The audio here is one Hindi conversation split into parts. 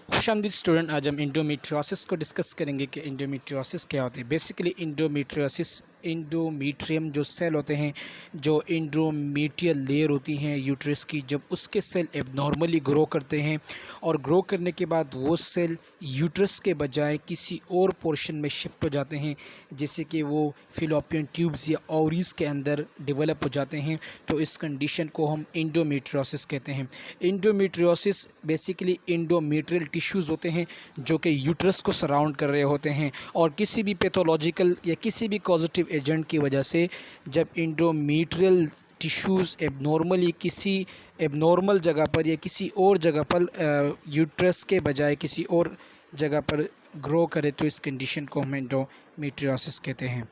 खुशामदीद स्टूडेंट। आज हम इंडोमेट्रियोसिस को डिस्कस करेंगे कि इंडोमेट्रियोसिस क्या होती है। बेसिकली इंडोमेट्रियोसिस इंडोमेट्रियम जो सेल होते हैं, जो इंडोमेट्रियल लेयर होती हैं यूट्रस की, जब उसके सेल एबनॉर्मली ग्रो करते हैं और ग्रो करने के बाद वो सेल यूट्रस के बजाय किसी और पोर्शन में शिफ्ट हो जाते हैं, जैसे कि वो फिलोपियन ट्यूब्स या ओवरीज के अंदर डेवलप हो जाते हैं, तो इस कंडीशन को हम इंडोमेट्रियोसिस कहते हैं। इंडोमेट्रियोसिस बेसिकली इंडोमेट्रियल टिश्यूज़ होते हैं जो कि यूट्रस को सराउंड कर रहे होते हैं, और किसी भी पैथोलॉजिकल या किसी भी कॉजेटिव एजेंट की वजह से जब इंडोमेट्रियल टिश्यूज़ एबनॉर्मली किसी एबनॉर्मल जगह पर या किसी और जगह पर यूट्रस के बजाय किसी और जगह पर ग्रो करे, तो इस कंडीशन को हम इंडोमेट्रियोसिस कहते हैं।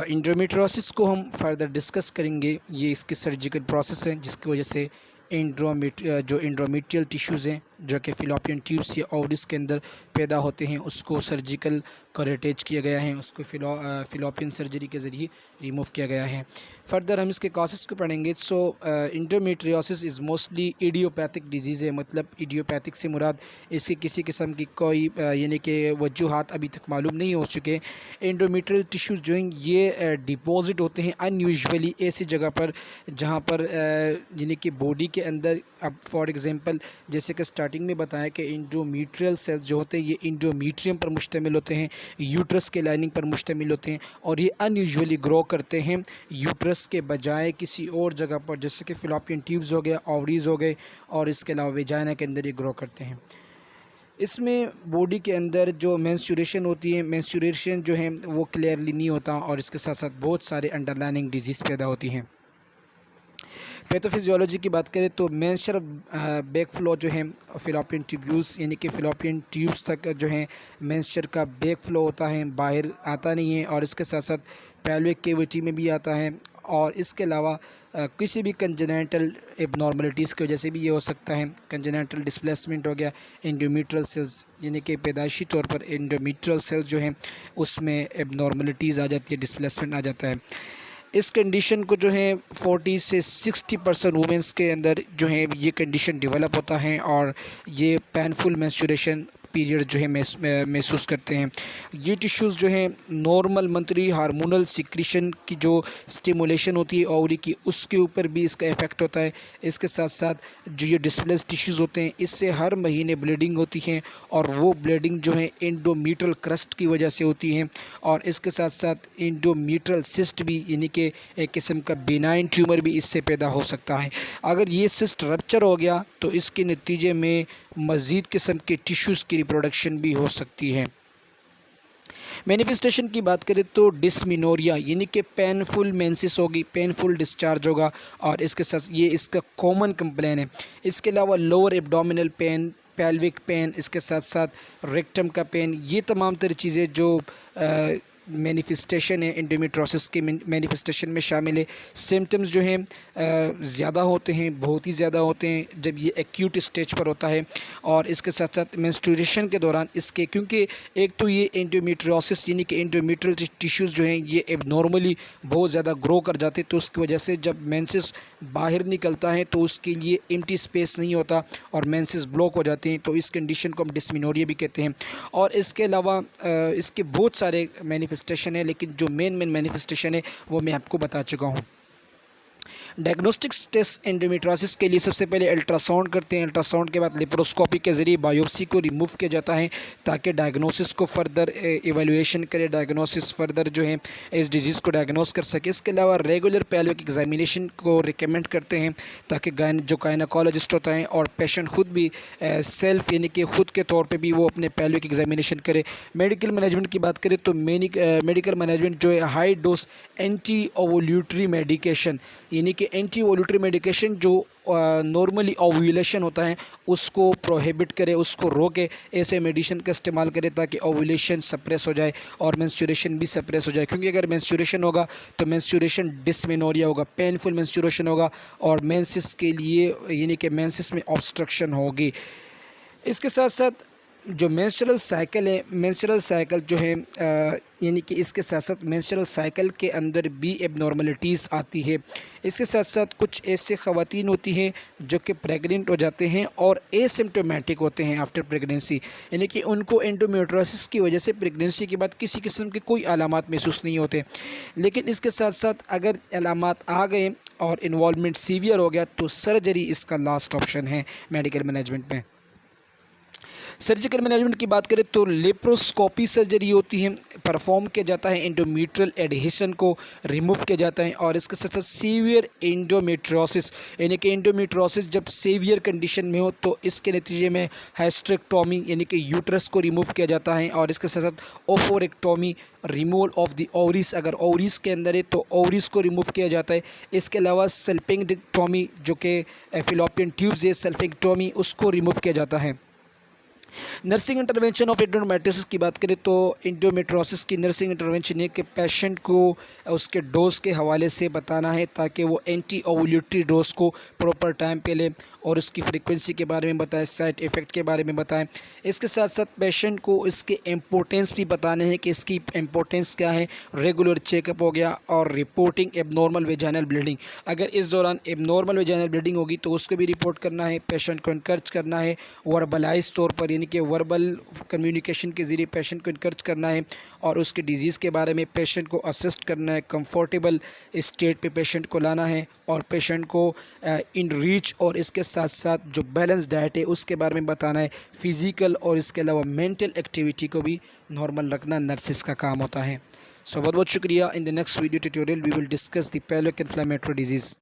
इंडोमेट्रियोसिस को हम फर्दर डिस्कस करेंगे। ये इसकी सर्जिकल प्रोसेस है जिसकी वजह से जो इंडोमेट्रियल टिश्यूज़ हैं जो कि फिलोपियन ट्यूब्स या ओवरीज के अंदर पैदा होते हैं, उसको सर्जिकल करेटेज किया गया है, उसको फिलोपियन सर्जरी के ज़रिए रिमूव किया गया है। फर्दर हम इसके कॉजेज़ को पढ़ेंगे। इंडोमेट्रियोसिस इज़ मोस्टली इडियोपैथिक डिजीज़ है। मतलब इडियोपैथिक से मुराद इसकी किसी किस्म की कोई यानी कि वजूहात अभी तक मालूम नहीं हो चुके। इंडोमेट्रियल टिश्यूज़ जो हैं ये डिपॉजिट होते हैं अनयूजुअली ऐसी जगह पर जहाँ पर यानी कि बॉडी के अंदर, अब फॉर एग्ज़ाम्पल जैसे कि स्टार्टिंग में बताया कि इंडोमेट्रियल सेल्स जो होते हैं ये इंडोमेट्रियम पर मुश्तमिल होते हैं, यूट्रस के लाइनिंग पर मुश्तमिल होते हैं, और ये अनयूजुअली ग्रो करते हैं यूट्रस के बजाय किसी और जगह पर, जैसे कि फिलोपियन ट्यूब्स हो गए, ओवरीज हो गए, और इसके अलावा वेजाइना के अंदर ये ग्रो करते हैं। इसमें बॉडी के अंदर जो मेंस्ट्रुएशन होती है, मेंस्ट्रुएशन जो है वो क्लियरली नहीं होता, और इसके साथ साथ बहुत सारे अंडरलाइनिंग डिजीज़ पैदा होती हैं। पैथोफिजियोलॉजी की बात करें तो मेंस्ट्रुअल बैक फ्लो जो है फिलोपियन ट्यूब्यूल्स यानी कि फिलोपियन ट्यूब्स तक जो है मेंस्ट्रुअल का बैक फ्लो होता है, बाहर आता नहीं है, और इसके साथ साथ पेल्विक कैविटी में भी आता है, और इसके अलावा किसी भी कंजेनेटल एबनॉर्मलिटीज़ की वजह से भी ये हो सकता है। कंजेनेटल डिस्प्लेसमेंट हो गया, इंडोमेट्रियल सेल्स यानी कि पैदाइशी तौर पर इंडोमेट्रियल सेल्स जो हैं उसमें एबनॉर्मलिटीज़ आ जाती है, डिस्प्लेसमेंट आ जाता है। इस कंडीशन को जो है 40 से 60% वुमेंस के अंदर जो है ये कंडीशन डेवलप होता है, और ये पेनफुल मेंस्ट्रुएशन पीरियड जो है महसूस करते हैं। ये टिश्यूज़ जो है नॉर्मल मंथली हार्मोनल सिक्रीशन की जो स्टिमुलेशन होती है ओवरी की, उसके ऊपर भी इसका इफ़ेक्ट होता है। इसके साथ साथ जो ये डिस्प्लेस टिश्यूज़ होते हैं इससे हर महीने ब्लीडिंग होती है, और वो ब्लीडिंग जो है इंडोमेट्रियल क्रस्ट की वजह से होती है, और इसके साथ साथ इंडोमेट्रियल सिस्ट भी यानी कि एक किस्म का बेनाइन ट्यूमर भी इससे पैदा हो सकता है। अगर ये सिस्ट रप्चर हो गया तो इसके नतीजे में मज़ीद किस्म के टिश्यूज़ की रिप्रोडक्शन भी हो सकती है। मैनिफेस्टेशन की बात करें तो डिस्मिनोरिया यानी कि पेनफुल मेंसेस होगी, पेनफुल डिस्चार्ज होगा, और इसके साथ ये इसका कॉमन कंप्लेन है। इसके अलावा lower abdominal pain, pelvic pain, इसके साथ साथ रेक्टम का पेन, ये तमाम तरह चीज़ें जो मैनिफेस्टेशन है इंडोमेट्रियोसिस के मैनिफेस्टेशन में शामिल है। सिम्टम्स जो हैं ज़्यादा होते हैं, बहुत ही ज़्यादा होते हैं जब ये एक्यूट स्टेज पर होता है, और इसके साथ साथ मेंस्ट्रुएशन के दौरान इसके, क्योंकि एक तो ये इंडोमेट्रियोसिस यानी कि इंडोमेट्रियल टिश्यूज़ जो हैं ये एबनॉर्मली बहुत ज़्यादा ग्रो कर जाते, तो उसकी वजह से जब मेंसेस बाहर निकलता है तो उसके लिए एम्प्टी स्पेस नहीं होता और मेंसेस ब्लॉक हो जाते हैं, तो इस कंडीशन को हम डिस्मिनोरिया भी कहते हैं। और इसके अलावा इसके बहुत सारे मैनिफेस्टेशन है, लेकिन जो मेन मैनिफेस्टेशन है वो मैं आपको बता चुका हूँ। डायग्नोस्टिक टेस्ट एंडोमेट्रियोसिस के लिए सबसे पहले अल्ट्रासाउंड करते हैं। अल्ट्रासाउंड के बाद लेप्रोस्कोपी के ज़रिए बायोप्सी को रिमूव किया जाता है ताकि डायग्नोसिस को फर्दर एवेलुएशन करे, डायग्नोसिस फर्दर जो है इस डिज़ीज़ को डायग्नोस कर सके। इसके अलावा रेगुलर पेल्विक एग्जामिनेशन को रिकमेंड करते हैं ताकि जो गायनेकोलॉजिस्ट होता है और पेशेंट खुद भी सेल्फ यानी कि खुद के तौर पर भी वो अपने पेल्विक एग्जामिनेशन करे। मेडिकल मैनेजमेंट की बात करें तो मेडिकल मैनेजमेंट जो है high dose anti ovulatory medication यानी कि एंटी ओवुलेटरी मेडिकेशन जो नॉर्मली ओव्यूलेशन होता है उसको प्रोहिबिट करे, उसको रोके, ऐसे मेडिसिन का इस्तेमाल करे ताकि ओव्यूलेशन सप्रेस हो जाए और मेंस्ट्रुएशन भी सप्रेस हो जाए। क्योंकि अगर मेंस्ट्रुएशन होगा तो मेंस्ट्रुएशन डिस्मेनोरिया होगा, पेनफुल मेंस्ट्रुएशन होगा, और मेंसेस के लिए यानी कि मेंसेस में ऑब्स्ट्रक्शन होगी। इसके साथ साथ जो मेंस्ट्रुअल साइकिल है, मेंस्ट्रुअल साइकिल जो है यानी कि इसके साथ साथ मेंस्ट्रुअल साइकिल के अंदर भी एबनॉर्मलिटीज़ आती है। इसके साथ साथ कुछ ऐसे ख़वातीन होती हैं जो कि प्रेग्नेंट हो जाते हैं और एसिम्प्टोमेटिक होते हैं आफ्टर प्रेगनेंसी, यानी कि उनको एंडोमेट्रियोसिस की वजह से प्रेगनेंसी के बाद किसी किस्म के कोई अलामात महसूस नहीं होते। लेकिन इसके साथ साथ अगर अलामात आ गए और इन्वॉल्वमेंट सीवियर हो गया तो सर्जरी इसका लास्ट ऑप्शन है मेडिकल मैनेजमेंट में। सर्जिकल मैनेजमेंट की बात करें तो लेप्रोस्कोपी सर्जरी होती है, परफॉर्म किया जाता है, एंडोमेट्रियल एडहेशन को रिमूव किया जाता है। और इसके साथ साथ सीवियर एंडोमेट्रियोसिस यानी कि एंडोमेट्रियोसिस जब सीवियर कंडीशन में हो तो इसके नतीजे में हाइस्टेरेक्टोमी यानी कि यूट्रस को रिमूव किया जाता है। और इसके साथ साथ ओफोरेक्टोमी रिमूवल ऑफ द ओवरीज, अगर ओवरीज के अंदर है तो ओवरीज को रिमूव किया जाता है। इसके अलावा सल्पिंगेक्टोमी जो कि फिलोपियन ट्यूब्स है, सल्पिंगेक्टोमी उसको रिमूव किया जाता है। नर्सिंग इंटरवेंशन ऑफ एंडोमेट्रियोसिस की बात करें तो एंडोमेट्रियोसिस की नर्सिंग इंटरवेंशन है कि पेशेंट को उसके डोज के हवाले से बताना है ताकि वो एंटी ओवुलेटरी डोज को प्रॉपर टाइम पे ले और उसकी फ्रीक्वेंसी के बारे में बताएं, साइड इफ़ेक्ट के बारे में बताएं। इसके साथ साथ पेशेंट को इसके इम्पोर्टेंस भी बताने हैं कि इसकी इम्पोर्टेंस क्या है। रेगुलर चेकअप हो गया और रिपोर्टिंग एबनॉर्मल वेजाइनल ब्लीडिंग, अगर इस दौरान एबनॉर्मल वेजाइनल ब्लीडिंग होगी तो उसको भी रिपोर्ट करना है, पेशेंट को इनकरेज करना है वर्बलाइज तौर पर यानी कि वर्बल कम्युनिकेशन के ज़रिए पेशेंट को इनकरेज करना है और उसके डिज़ीज़ के बारे में पेशेंट को असिस्ट करना है, कंफर्टेबल स्टेट पे पेशेंट को लाना है और पेशेंट को इन रीच और इसके साथ साथ जो बैलेंस डाइट है उसके बारे में बताना है। फ़िज़िकल और इसके अलावा मेंटल एक्टिविटी को भी नॉर्मल रखना नर्सिस का काम होता है। सो बहुत बहुत शुक्रिया। In the next video tutorial we will discuss the pelvic inflammatory disease.